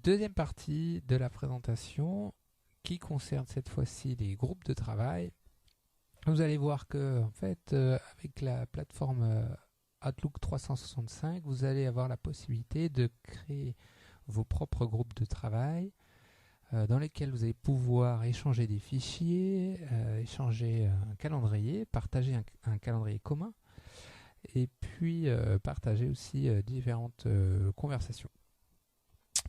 Deuxième partie de la présentation qui concerne cette fois-ci les groupes de travail. Vous allez voir que en fait, avec la plateforme Outlook 365, vous allez avoir la possibilité de créer vos propres groupes de travail dans lesquels vous allez pouvoir échanger des fichiers, échanger un calendrier, partager un calendrier commun et puis partager aussi différentes conversations.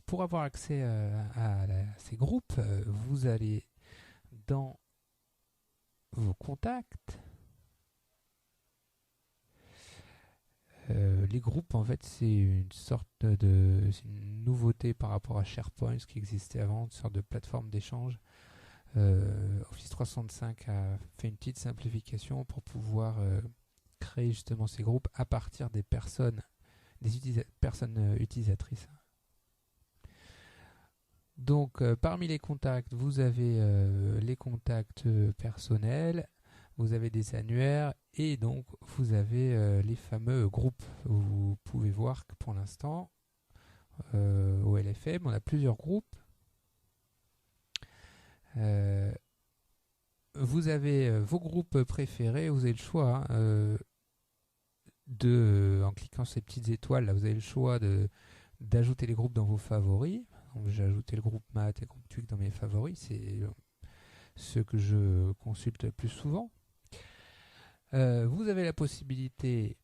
Pour avoir accès à ces groupes, vous allez dans vos contacts. Les groupes, en fait, c'est une sorte c'est une nouveauté par rapport à SharePoint, ce qui existait avant, une sorte de plateforme d'échange. Office 365 a fait une petite simplification pour pouvoir créer justement ces groupes à partir des personnes, personnes utilisatrices. Donc, parmi les contacts, vous avez les contacts personnels, vous avez des annuaires et donc vous avez les fameux groupes. Vous pouvez voir que pour l'instant, au LFM, on a plusieurs groupes. Vous avez vos groupes préférés, vous avez le choix en cliquant sur ces petites étoiles, là, vous avez le choix d'ajouter les groupes dans vos favoris. J'ai ajouté le groupe Math et le groupe Twig dans mes favoris, c'est ceux que je consulte le plus souvent. Vous avez la possibilité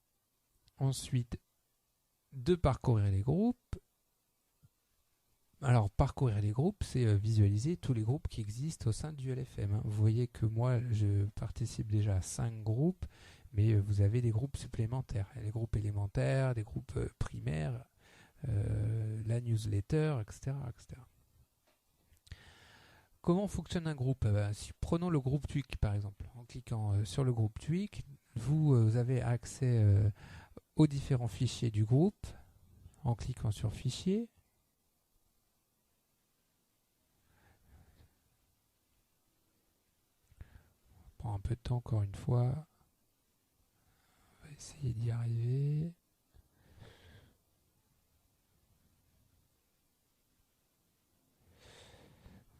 ensuite de parcourir les groupes. Alors parcourir les groupes, c'est visualiser tous les groupes qui existent au sein du LFM. Vous voyez que moi je participe déjà à 5 groupes, mais vous avez des groupes supplémentaires. Il y a les groupes élémentaires, des groupes primaires, la newsletter, etc., etc. Comment fonctionne un groupe? Si prenons le groupe Twig par exemple. En cliquant sur le groupe Twig, vous avez accès aux différents fichiers du groupe en cliquant sur Fichier. Ça prend un peu de temps encore une fois. On va essayer d'y arriver.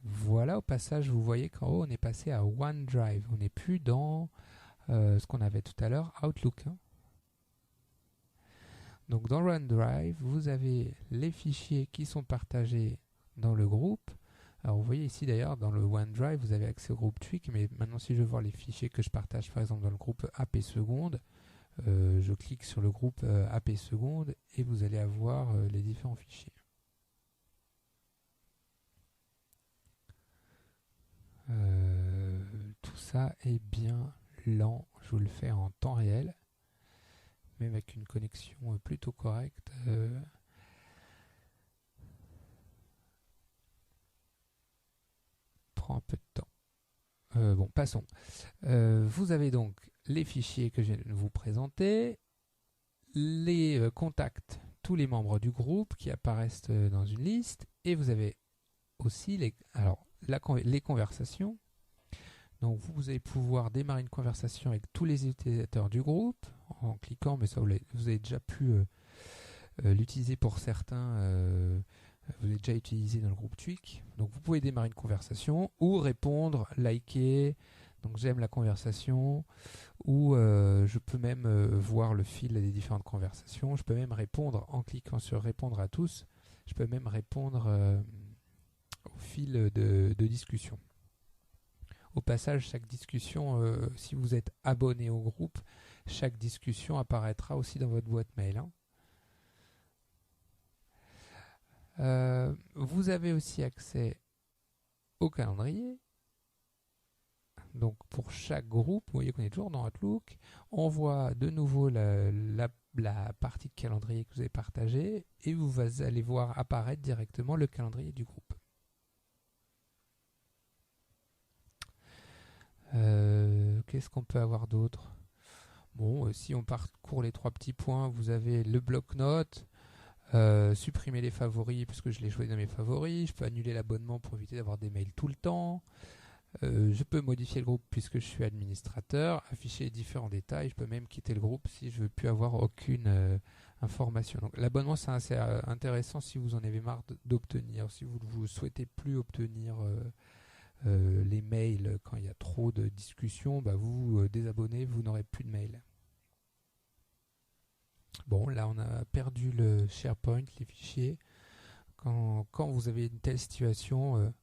Voilà, au passage, vous voyez qu'en haut, on est passé à OneDrive. On n'est plus dans ce qu'on avait tout à l'heure, Outlook. Donc dans OneDrive, vous avez les fichiers qui sont partagés dans le groupe. Alors vous voyez ici d'ailleurs, dans le OneDrive, vous avez accès au groupe Twig, mais maintenant si je veux voir les fichiers que je partage, par exemple dans le groupe AP seconde, je clique sur le groupe AP seconde et vous allez avoir les différents fichiers. Tout ça est bien lent, je vous le fais en temps réel, même avec une connexion plutôt correcte. Prend un peu de temps. Bon, passons. Vous avez donc les fichiers que je viens de vous présenter, les contacts, tous les membres du groupe qui apparaissent dans une liste, et vous avez aussi les conversations. Donc vous allez pouvoir démarrer une conversation avec tous les utilisateurs du groupe en cliquant, mais ça vous avez déjà pu l'utiliser pour certains, vous l'avez déjà utilisé dans le groupe Twig. Donc vous pouvez démarrer une conversation ou répondre, liker, donc j'aime la conversation, ou je peux même voir le fil des différentes conversations. Je peux même répondre en cliquant sur répondre à tous. Je peux même répondre au fil de discussion. Au passage, chaque discussion, si vous êtes abonné au groupe, chaque discussion apparaîtra aussi dans votre boîte mail. Vous avez aussi accès au calendrier. Donc pour chaque groupe, vous voyez qu'on est toujours dans Outlook. On voit de nouveau la partie de calendrier que vous avez partagée et vous allez voir apparaître directement le calendrier du groupe. Qu'est-ce qu'on peut avoir d'autre? Bon, si on parcourt les 3 petits points, vous avez le bloc-notes, supprimer les favoris puisque je l'ai choisi dans mes favoris, je peux annuler l'abonnement pour éviter d'avoir des mails tout le temps, je peux modifier le groupe puisque je suis administrateur, afficher différents détails, je peux même quitter le groupe si je ne veux plus avoir aucune informations. Donc l'abonnement, c'est assez intéressant si vous en avez marre d'obtenir, si vous ne souhaitez plus obtenir les mails quand il y a trop de discussions, bah vous désabonnez, vous n'aurez plus de mails. Bon, là on a perdu le SharePoint, les fichiers. Quand vous avez une telle situation,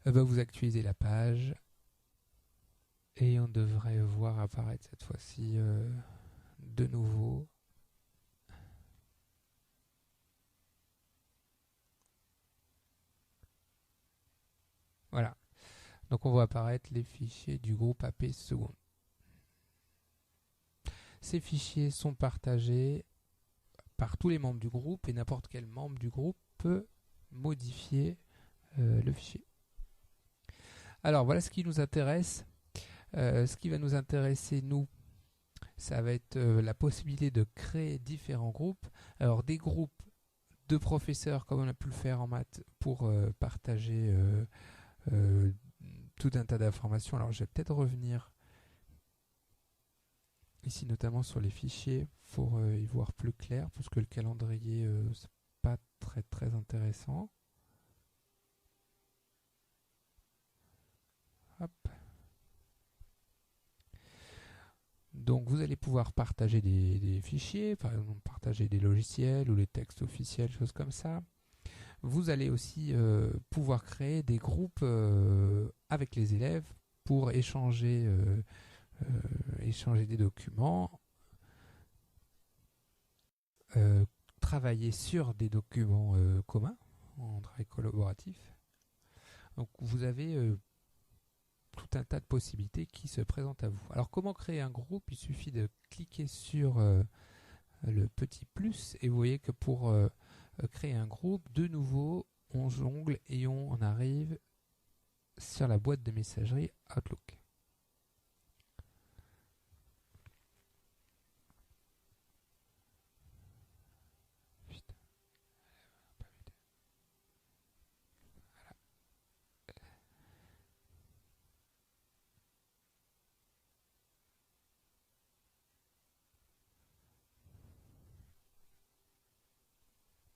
bah vous actualisez la page et on devrait voir apparaître cette fois-ci de nouveau. Voilà. Donc on voit apparaître les fichiers du groupe AP seconde. Ces fichiers sont partagés par tous les membres du groupe et n'importe quel membre du groupe peut modifier le fichier. Alors voilà ce qui nous intéresse. Ce qui va nous intéresser, nous, ça va être la possibilité de créer différents groupes. Alors des groupes de professeurs, comme on a pu le faire en maths, pour partager tout un tas d'informations. Alors je vais peut-être revenir ici notamment sur les fichiers pour y voir plus clair, puisque le calendrier c'est pas très intéressant. Hop. Donc vous allez pouvoir partager des fichiers, par exemple partager des logiciels ou les textes officiels, choses comme ça. Vous allez aussi pouvoir créer des groupes avec les élèves pour échanger des documents, travailler sur des documents communs en travail collaboratif. Donc vous avez tout un tas de possibilités qui se présentent à vous. Alors comment créer un groupe? Il suffit de cliquer sur le petit plus et vous voyez que pour créer un groupe, de nouveau on jongle et on arrive sur la boîte de messagerie Outlook.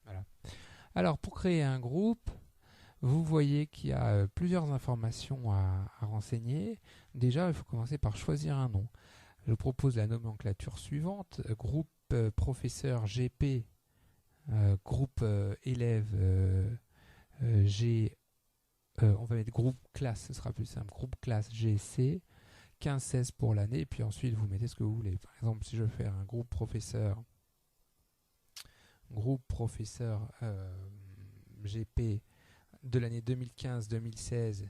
Voilà. Alors pour créer un groupe, vous voyez qu'il y a plusieurs informations à renseigner. Déjà, il faut commencer par choisir un nom. Je propose la nomenclature suivante: groupe professeur GP, groupe élève G, on va mettre groupe classe, ce sera plus simple, groupe classe GC, 15-16 pour l'année, et puis ensuite vous mettez ce que vous voulez. Par exemple, si je veux faire un groupe professeur GP de l'année 2015-2016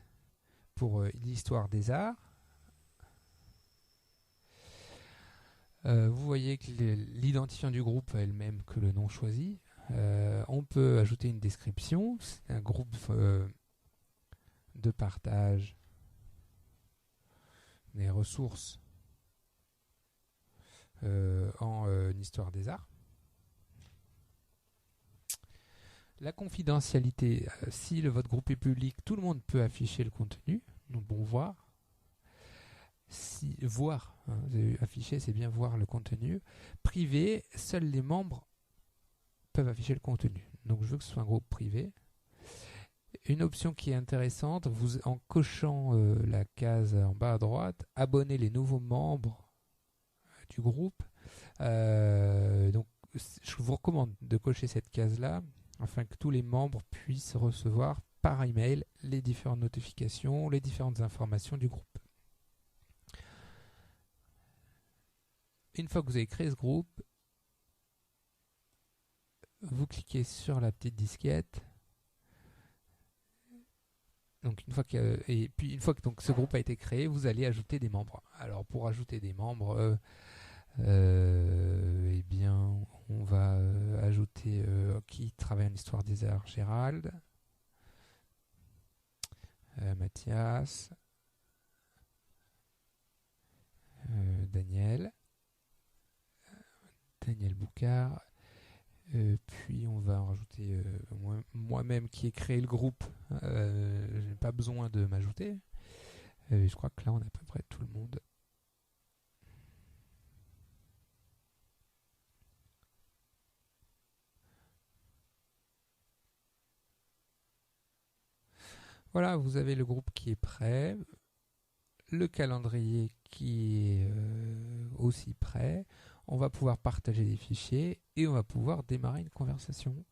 pour l'histoire des arts, vous voyez que l'identifiant du groupe est le même que le nom choisi. On peut ajouter une description. C'est un groupe de partage des ressources en histoire des arts. La confidentialité, si votre groupe est public, tout le monde peut afficher le contenu. Donc bon, voir. Afficher, c'est bien voir le contenu. Privé, seuls les membres peuvent afficher le contenu. Donc je veux que ce soit un groupe privé. Une option qui est intéressante, en cochant la case en bas à droite, abonner les nouveaux membres du groupe. Donc je vous recommande de cocher cette case-là afin que tous les membres puissent recevoir par email les différentes notifications, les différentes informations du groupe. Une fois que vous avez créé ce groupe, vous cliquez sur la petite disquette. Donc une fois que ce groupe a été créé, vous allez ajouter des membres. Alors pour ajouter des membres, eh bien, on va ajouter qui travaille en histoire des arts: Gérald, Mathias, Daniel Boucard. Puis on va en rajouter moi-même qui ai créé le groupe. Je n'ai pas besoin de m'ajouter. Je crois que là on a à peu près tout le monde. Voilà, vous avez le groupe qui est prêt, le calendrier qui est aussi prêt. On va pouvoir partager des fichiers et on va pouvoir démarrer une conversation.